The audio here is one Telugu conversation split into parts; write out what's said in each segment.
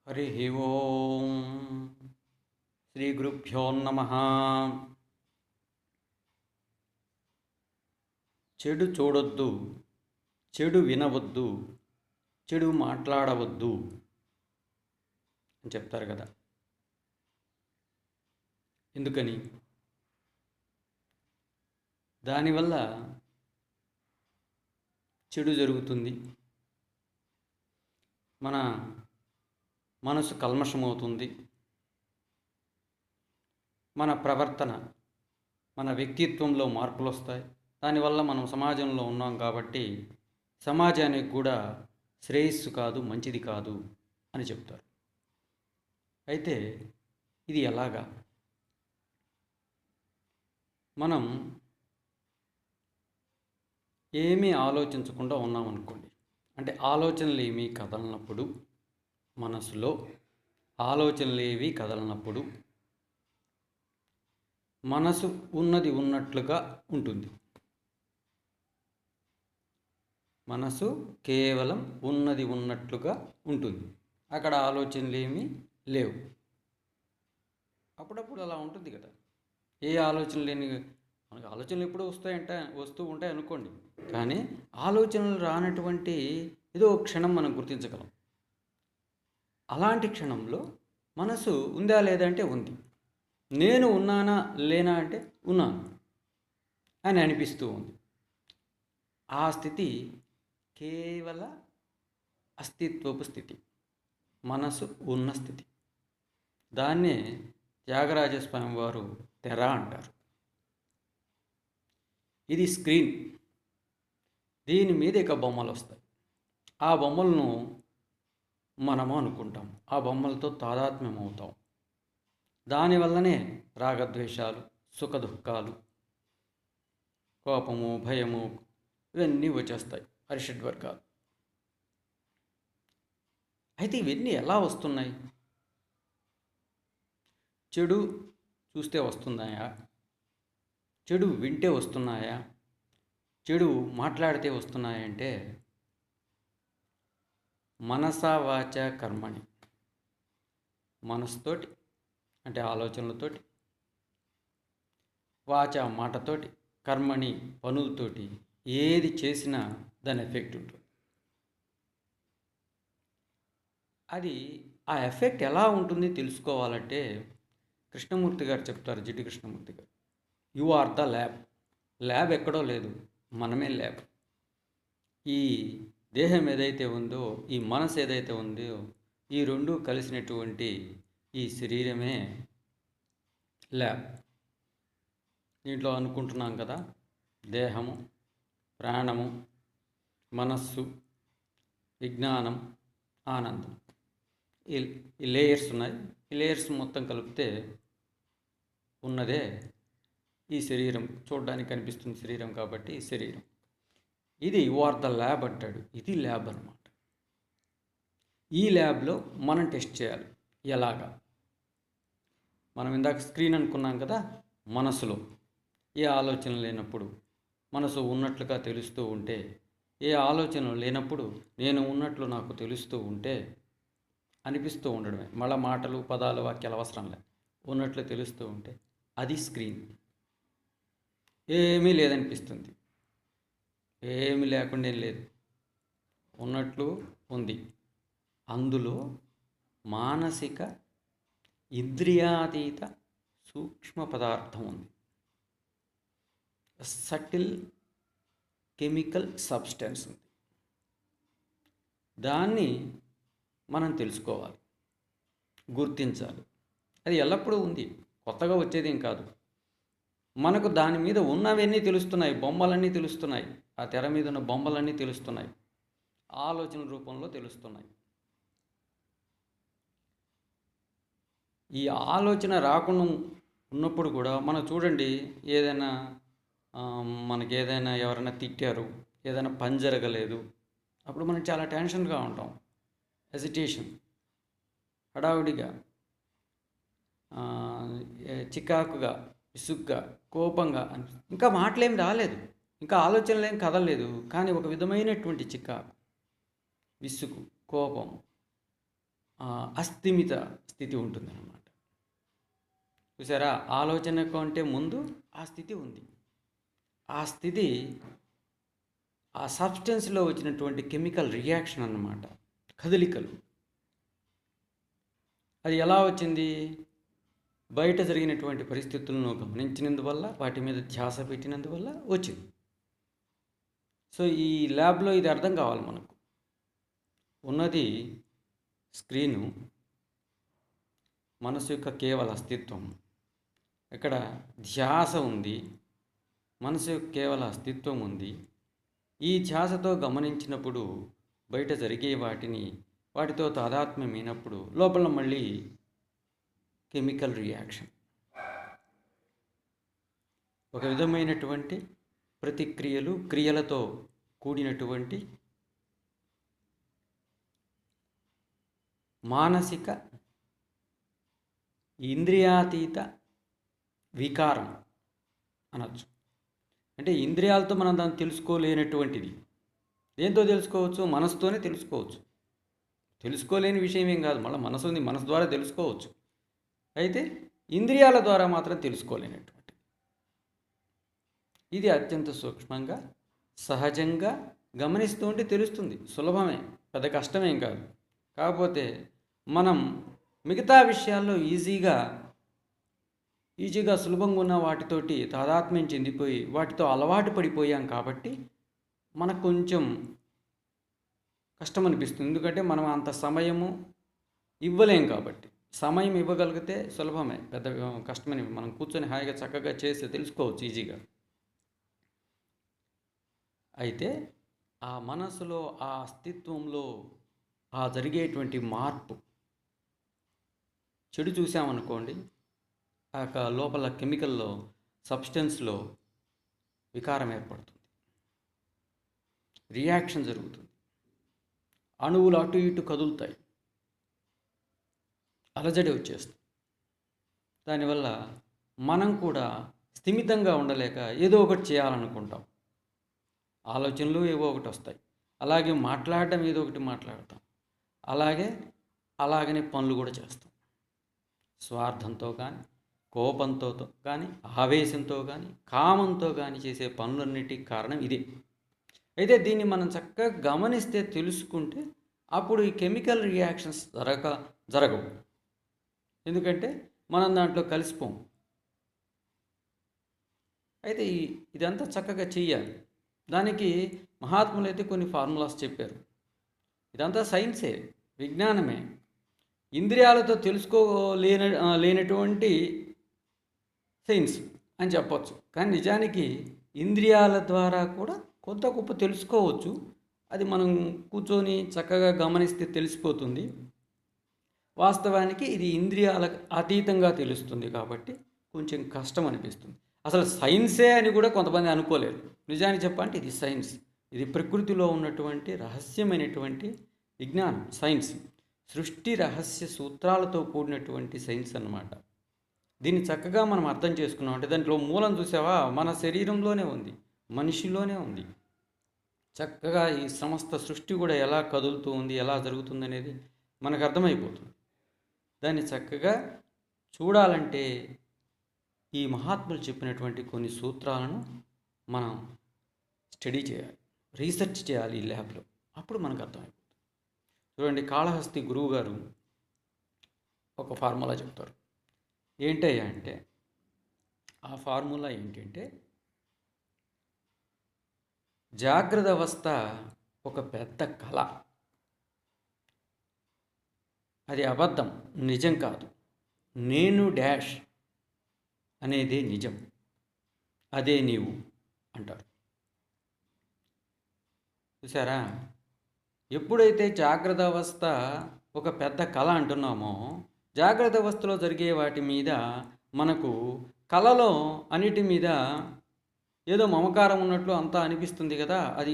హరి ఓం శ్రీ గురుభ్యో నమ. చెడు చూడొద్దు, చెడు వినవద్దు, చెడు మాట్లాడవద్దు అని చెప్తారు కదా. ఎందుకని? దానివల్ల చెడు జరుగుతుంది, మన మనసు కల్మషమవుతుంది, మన ప్రవర్తన, మన వ్యక్తిత్వంలో మార్పులు వస్తాయి. దానివల్ల మనం సమాజంలో ఉన్నాం కాబట్టి సమాజానికి కూడా శ్రేయస్సు కాదు, మంచిది కాదు అని చెప్తారు. అయితే ఇది ఎలాగా? మనం ఏమీ ఆలోచించకుండా ఉన్నామనుకోండి, అంటే ఆలోచనలు ఏమీ కదలనప్పుడు, మనసులో ఆలోచనలు ఏవి కదలనప్పుడు మనసు ఉన్నది ఉన్నట్లుగా ఉంటుంది. మనసు కేవలం ఉన్నది ఉన్నట్లుగా ఉంటుంది, అక్కడ ఆలోచనలు ఏమీ లేవు. అప్పుడప్పుడు అలా ఉంటుంది కదా. ఏ ఆలోచన లేని మనకు ఆలోచనలు ఎప్పుడు వస్తూ ఉంటాయి అనుకోండి, కానీ ఆలోచనలు రానటువంటి ఏదో క్షణం మనం గుర్తించగలం. అలాంటి క్షణంలో మనసు ఉందా లేదా అంటే ఉంది, నేను ఉన్నానా లేనా అంటే ఉన్నాను అని అనిపిస్తూ ఉంది. ఆ స్థితి కేవల అస్తిత్వపు స్థితి, మనసు ఉన్న స్థితి. దాన్నే త్యాగరాజస్వామి వారు తెర అంటారు. ఇది స్క్రీన్, దీని మీద ఇక బొమ్మలు వస్తాయి. ఆ బొమ్మలను మనము అనుకుంటాం, ఆ బొమ్మలతో తాదాత్మ్యం అవుతాం. దానివల్లనే రాగద్వేషాలు, సుఖదుఖాలు, కోపము, భయము ఇవన్నీ వచ్చేస్తాయి, అరిషడ్వర్గాలు. అయితే ఇవన్నీ ఎలా వస్తున్నాయి? చెడు చూస్తే వస్తున్నాయా? చెడు వింటే వస్తున్నాయా? చెడు మాట్లాడితే వస్తున్నాయంటే మనసా వాచ కర్మణి, మనసుతోటి అంటే ఆలోచనలతోటి, వాచ మాటతోటి, కర్మణి పనులతోటి ఏది చేసినా దాని ఎఫెక్ట్ ఉంటుంది. అది ఆ ఎఫెక్ట్ ఎలా ఉంటుంది తెలుసుకోవాలంటే కృష్ణమూర్తి గారు చెప్తారు, జిడ్డు కృష్ణమూర్తి గారు. You are the lab. Lab ఎక్కడో లేదు, మనమే ల్యాబ్. ఈ దేహం ఏదైతే ఉందో, ఈ మనసు ఏదైతే ఉందో, ఈ రెండు కలిసినటువంటి ఈ శరీరమే ల్యాబ్. దీంట్లో అనుకుంటున్నాం కదా, దేహము, ప్రాణము, మనస్సు, విజ్ఞానం, ఆనందం, ఈ లేయర్స్ ఉన్నాయి. ఈ లేయర్స్ మొత్తం కలిపితే ఉన్నదే ఈ శరీరం. చూడడానికి కనిపిస్తుంది శరీరం కాబట్టి ఈ శరీరం. ఇది యు ఆర్ ద ల్యాబ్ అంటాడు. ఇది ల్యాబ్ అన్నమాట. ఈ ల్యాబ్లో మనం టెస్ట్ చేయాలి. ఎలాగా? మనం ఇందాక స్క్రీన్ అనుకున్నాం కదా, మనసులో ఏ ఆలోచన లేనప్పుడు మనసు ఉన్నట్లుగా తెలుస్తూ ఉంటే, ఏ ఆలోచనలు లేనప్పుడు నేను ఉన్నట్లు నాకు తెలుస్తూ ఉంటే అనిపిస్తూ ఉండడమే. మళ్ళీ మాటలు, పదాలు, వాక్యాలు అవసరం లేదు, ఉన్నట్లు తెలుస్తూ ఉంటే అది స్క్రీన్. ఏమీ లేదనిపిస్తుంది, ఏమి లేకుండా ఏం లేదు, ఉన్నట్లు ఉంది. అందులో మానసిక ఇంద్రియాతీత సూక్ష్మ పదార్థం ఉంది, సటిల్ కెమికల్ సబ్స్టెన్స్ ఉంది. దాన్ని మనం తెలుసుకోవాలి, గుర్తించాలి. అది ఎల్లప్పుడూ ఉంది, కొత్తగా వచ్చేదేం కాదు. మనకు దాని మీద ఉన్నవన్నీ తెలుస్తున్నాయి, బొమ్మలన్నీ తెలుస్తున్నాయి, ఆ తెర మీద ఉన్న బొమ్మలన్నీ తెలుస్తున్నాయి, ఆలోచన రూపంలో తెలుస్తున్నాయి. ఈ ఆలోచన రాకుండా ఉన్నప్పుడు కూడా మనం చూడండి, ఏదైనా మనకి ఏదైనా ఎవరైనా తిట్టారు, ఏదైనా పని జరగలేదు, అప్పుడు మనం చాలా టెన్షన్గా ఉంటాం, హెసిటేషన్, హడావుడిగా, చికాకుగా, విసుగ్గా, కోపంగా. ఇంకా మాటలేం రాలేదు, ఇంకా ఆలోచనలు ఏం కదలలేదు, కానీ ఒక విధమైనటువంటి చికాకు, విసుగు, కోపం, అస్థిమిత స్థితి ఉంటుందన్నమాట. చూసారా, ఆలోచన కంటే ముందు ఆ స్థితి ఉంది. ఆ స్థితి ఆ సబ్స్టెన్స్లో వచ్చినటువంటి కెమికల్ రియాక్షన్ అన్నమాట, కదలికలు. అది ఎలా వచ్చింది? బయట జరిగినటువంటి పరిస్థితులను గమనించినందువల్ల, వాటి మీద ధ్యాస పెట్టినందువల్ల వచ్చింది. సో ఈ ల్యాబ్లో ఇది అర్థం కావాలి మనకు. ఉన్నది స్క్రీను, మనసు యొక్క కేవల అస్తిత్వం. ఇక్కడ ధ్యాస ఉంది, మనసు యొక్క కేవల అస్తిత్వం ఉంది. ఈ ధ్యాసతో గమనించినప్పుడు బయట జరిగే వాటితో తాదాత్మ్యమైనప్పుడు లోపల మళ్ళీ కెమికల్ రియాక్షన్, ఒక విధమైనటువంటి ప్రతిక్రియలు, క్రియలతో కూడినటువంటి మానసిక ఇంద్రియాతీత వికారం అనొచ్చు. అంటే ఇంద్రియాలతో మనం దాన్ని తెలుసుకోలేనటువంటిది. దేంతో తెలుసుకోవచ్చు? మనసుతోనే తెలుసుకోవచ్చు. తెలుసుకోలేని విషయం ఏం కాదు, మళ్ళీ మనసు ఉంది, మనసు ద్వారా తెలుసుకోవచ్చు. అయితే ఇంద్రియాల ద్వారా మాత్రం తెలుసుకోలేనటువంటి, ఇది అత్యంత సూక్ష్మంగా సహజంగా గమనిస్తూ ఉంటే తెలుస్తుంది. సులభమే, పెద్ద కష్టమేం కాదు. కాకపోతే మనం మిగతా విషయాల్లో ఈజీగా సులభంగా ఉన్న వాటితోటి తాదాత్మ్యం చెందిపోయి వాటితో అలవాటు పడిపోయాం కాబట్టి మనకు కొంచెం కష్టం అనిపిస్తుంది. ఎందుకంటే మనం అంత సమయము ఇవ్వలేం కాబట్టి. సమయం ఇవ్వగలిగితే సులభమే, పెద్ద కష్టమని మనం కూర్చొని హాయిగా చక్కగా చేసి తెలుసుకోవచ్చు ఈజీగా. అయితే ఆ మనసులో, ఆ అస్తిత్వంలో ఆ జరిగేటువంటి మార్పు, చెడు చూసామనుకోండి, ఆ లోపల కెమికల్లో, సబ్స్టెన్స్లో వికారం ఏర్పడుతుంది, రియాక్షన్ జరుగుతుంది, అణువులు అటు ఇటు కదులుతాయి, అలజడి వచ్చేస్తుంది. దానివల్ల మనం కూడా స్థిమితంగా ఉండలేక ఏదో ఒకటి చేయాలనుకుంటాం, ఆలోచనలు ఏవో ఒకటి వస్తాయి, అలాగే మాట్లాడడం ఏదో ఒకటి మాట్లాడతాం, అలాగనే పనులు కూడా చేస్తాం. స్వార్థంతో కానీ, కోపంతో కానీ, ఆవేశంతో కానీ, కామంతో కానీ చేసే పనులన్నిటికీ కారణం ఇదే. అయితే దీన్ని మనం చక్కగా గమనిస్తే, తెలుసుకుంటే అప్పుడు ఈ కెమికల్ రియాక్షన్స్ జరగవు. ఎందుకంటే మనం దాంట్లో కలిసిపోం. అయితే ఇదంతా చక్కగా చెయ్యాలి. దానికి మహాత్ములు అయితే కొన్ని ఫార్ములాస్ చెప్పారు. ఇదంతా సైన్సే, విజ్ఞానమే. ఇంద్రియాలతో లేనటువంటి సైన్స్ అని చెప్పచ్చు. కానీ నిజానికి ఇంద్రియాల ద్వారా కూడా కొంత గొప్ప తెలుసుకోవచ్చు. అది మనం కూర్చొని చక్కగా గమనిస్తే తెలిసిపోతుంది. వాస్తవానికి ఇది ఇంద్రియాలకు అతీతంగా తెలుస్తుంది కాబట్టి కొంచెం కష్టం అనిపిస్తుంది. అసలు సైన్సే అని కూడా కొంతమంది అనుకోలేరు. నిజానికి చెప్పాలంటే ఇది సైన్స్, ఇది ప్రకృతిలో ఉన్నటువంటి రహస్యమైనటువంటి విజ్ఞానం, సైన్స్. సృష్టి రహస్య సూత్రాలతో కూడినటువంటి సైన్స్ అన్నమాట. దీన్ని చక్కగా మనం అర్థం చేసుకున్నాం అంటే దాంట్లో మూలం చూసావా, మన శరీరంలోనే ఉంది, మనిషిలోనే ఉంది. చక్కగా ఈ సమస్త సృష్టి కూడా ఎలా కదులుతూ ఉంది, ఎలా జరుగుతుంది అనేది మనకు అర్థమైపోతుంది. దాన్ని చక్కగా చూడాలంటే ఈ మహాత్ములు చెప్పినటువంటి కొన్ని సూత్రాలను మనం స్టడీ చేయాలి, రీసెర్చ్ చేయాలి ఈ ల్యాబ్లో. అప్పుడు మనకు అర్థమైపోతుంది. చూడండి, కాళహస్తి గురువు గారు ఒక ఫార్ములా చెప్తారు. ఏంటయ్యా అంటే, ఆ ఫార్ములా ఏంటంటే, జాగ్రత్త అవస్థ ఒక పెద్ద కళ, అది అబద్ధం, నిజం కాదు. నేను డాష్ అనేదే నిజం, అదే నీవు అంటారు. చూసారా, ఎప్పుడైతే జాగ్రత్త అవస్థ ఒక పెద్ద కళ అంటున్నామో, జాగ్రత్త అవస్థలో జరిగే వాటి మీద మనకు కళలో అన్నిటి మీద ఏదో మమకారం ఉన్నట్లు అంతా అనిపిస్తుంది కదా. అది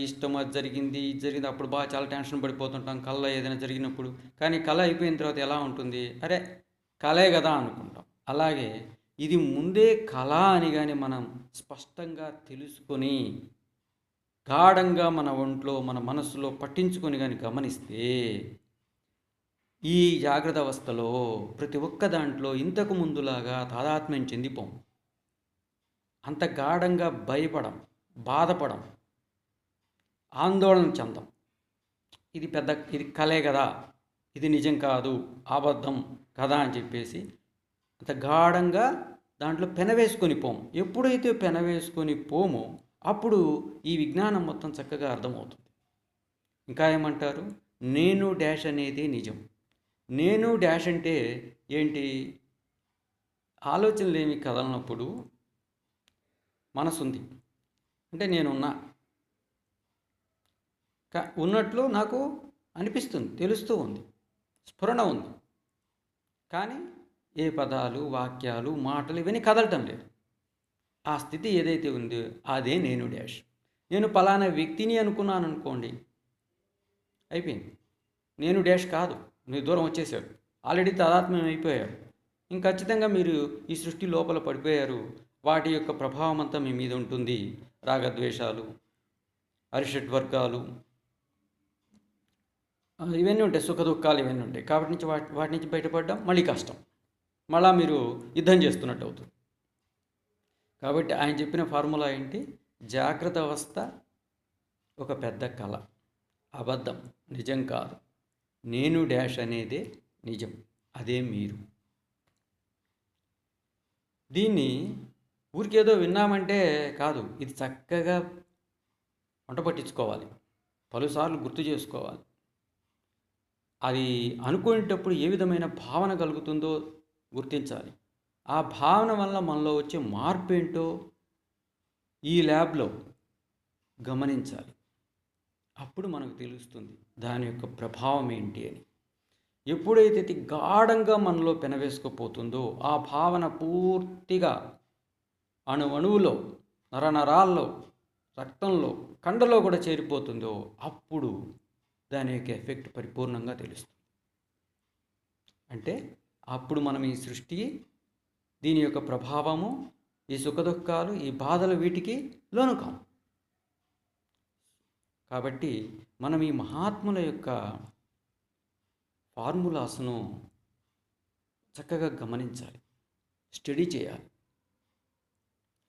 ఇష్టం, అది జరిగింది, ఇది జరిగింది, అప్పుడు బాగా చాలా టెన్షన్ పడిపోతుంటాం కళలో ఏదైనా జరిగినప్పుడు. కానీ కళ అయిపోయిన తర్వాత ఎలా ఉంటుంది, అరే కళే కదా అనుకుంటాం. అలాగే ఇది ముందే కళ అని కానీ మనం స్పష్టంగా తెలుసుకొని గాఢంగా మన ఒంట్లో, మన మనసులో పట్టించుకొని కానీ గమనిస్తే ఈ జాగ్రత్త అవస్థలో ప్రతి ఒక్క దాంట్లో ఇంతకు ముందులాగా తాదాత్మ్యం చెందిపోం. అంత గాఢంగా భయపడం, బాధపడం, ఆందోళన చెందం. ఇది కలే కదా, ఇది నిజం కాదు, అబద్ధం కదా అని చెప్పేసి అంత గాఢంగా దాంట్లో పెనవేసుకొని పోము. ఎప్పుడైతే పెనవేసుకొని పోమో అప్పుడు ఈ విజ్ఞానం మొత్తం చక్కగా అర్థమవుతుంది. ఇంకా ఏమంటారు? నేను డాష్ అనేది నిజం. నేను డాష్ అంటే ఏంటి? ఆలోచనలు ఏమి కదలనప్పుడు మనసుంది అంటే నేనున్నా ఉన్నట్లు నాకు అనిపిస్తుంది, తెలుస్తూ ఉంది, స్ఫురణ ఉంది. కానీ ఏ పదాలు, వాక్యాలు, మాటలు ఇవన్నీ కదలటం లేదు. ఆ స్థితి ఏదైతే ఉందో అదే నేను డాష్. నేను పలానా వ్యక్తిని అనుకున్నాను అనుకోండి, అయిపోయింది. నేను డాష్ కాదు, మీరు దూరం వచ్చేసాడు, ఆల్రెడీ తాదాత్మ్యం అయిపోయారు. ఇంక ఖచ్చితంగా మీరు ఈ సృష్టి లోపల పడిపోయారు. వాటి యొక్క ప్రభావం అంతా మీ మీద ఉంటుంది. రాగద్వేషాలు, అరిషడ్వర్గాలు, ఇవన్నీ ఉంటాయి, సుఖ దుఃఖాలు ఇవన్నీ ఉంటాయి. కాబట్టి నుంచి వాటి నుంచి బయటపడడం మళ్ళీ కష్టం, మళ్ళీ మీరు యుద్ధం చేస్తున్నట్టు అవుతుంది. కాబట్టి ఆయన చెప్పిన ఫార్ములా ఏంటి? జాగ్రత్త అవస్థ ఒక పెద్ద కళ, అబద్ధం, నిజం కాదు. నేను డాష్ అనేదే నిజం, అదే మీరు. దీన్ని ఊరికేదో విన్నామంటే కాదు, ఇది చక్కగా వంట పట్టించుకోవాలి, పలుసార్లు గుర్తు చేసుకోవాలి. అది అనుకునేటప్పుడు ఏ విధమైన భావన కలుగుతుందో గుర్తించాలి. ఆ భావన వల్ల మనలో వచ్చే మార్పు ఏంటో ఈ ల్యాబ్లో గమనించాలి. అప్పుడు మనకు తెలుస్తుంది దాని యొక్క ప్రభావం ఏంటి అని. ఎప్పుడైతే ఇది గాఢంగా మనలో పెనవేసుకుపోతుందో ఆ భావన పూర్తిగా అణువణువులో, నరనరాల్లో, రక్తంలో, కండలో కూడా చేరిపోతుందో అప్పుడు దాని యొక్క ఎఫెక్ట్ పరిపూర్ణంగా తెలుస్తుంది. అంటే అప్పుడు మనం ఈ సృష్టి, దీని యొక్క ప్రభావము, ఈ సుఖదుఖాలు, ఈ బాధలు వీటికి లోను కాం. కాబట్టి మనం ఈ మహాత్ముల యొక్క ఫార్ములాస్ను చక్కగా గమనించాలి, స్టడీ చేయాలి,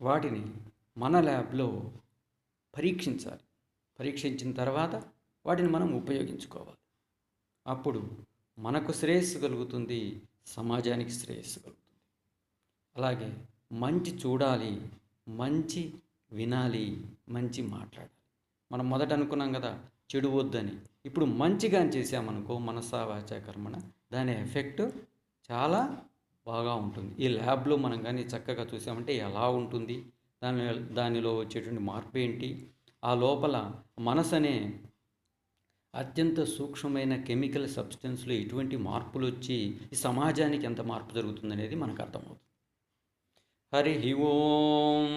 వాటిని మన ల్యాబ్లో పరీక్షించాలి. పరీక్షించిన తర్వాత వాటిని మనం ఉపయోగించుకోవాలి. అప్పుడు మనకు శ్రేయస్సు కలుగుతుంది, సమాజానికి శ్రేయస్సు కలుగుతుంది. అలాగే మంచి చూడాలి, మంచి వినాలి, మంచి మాట్లాడాలి. మనం మొదట అనుకున్నాం కదా చెడు వద్దని. ఇప్పుడు మంచిగా చేసామనుకో, మనసా వాచా కర్మణ, దాని ఎఫెక్ట్ చాలా బాగా ఉంటుంది. ఈ ల్యాబ్లో మనం కానీ చక్కగా చూసామంటే ఎలా ఉంటుంది, దానిలో వచ్చేటువంటి మార్పు ఏంటి, ఆ లోపల మనసు అనే అత్యంత సూక్ష్మమైన కెమికల్ సబ్స్టెన్స్లో ఎటువంటి మార్పులు వచ్చి ఈ సమాజానికి ఎంత మార్పు జరుగుతుందనేది మనకు అర్థమవుతుంది. హరి ఓం.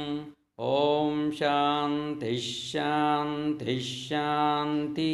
ఓం శాంతి శాంతి శాంతి.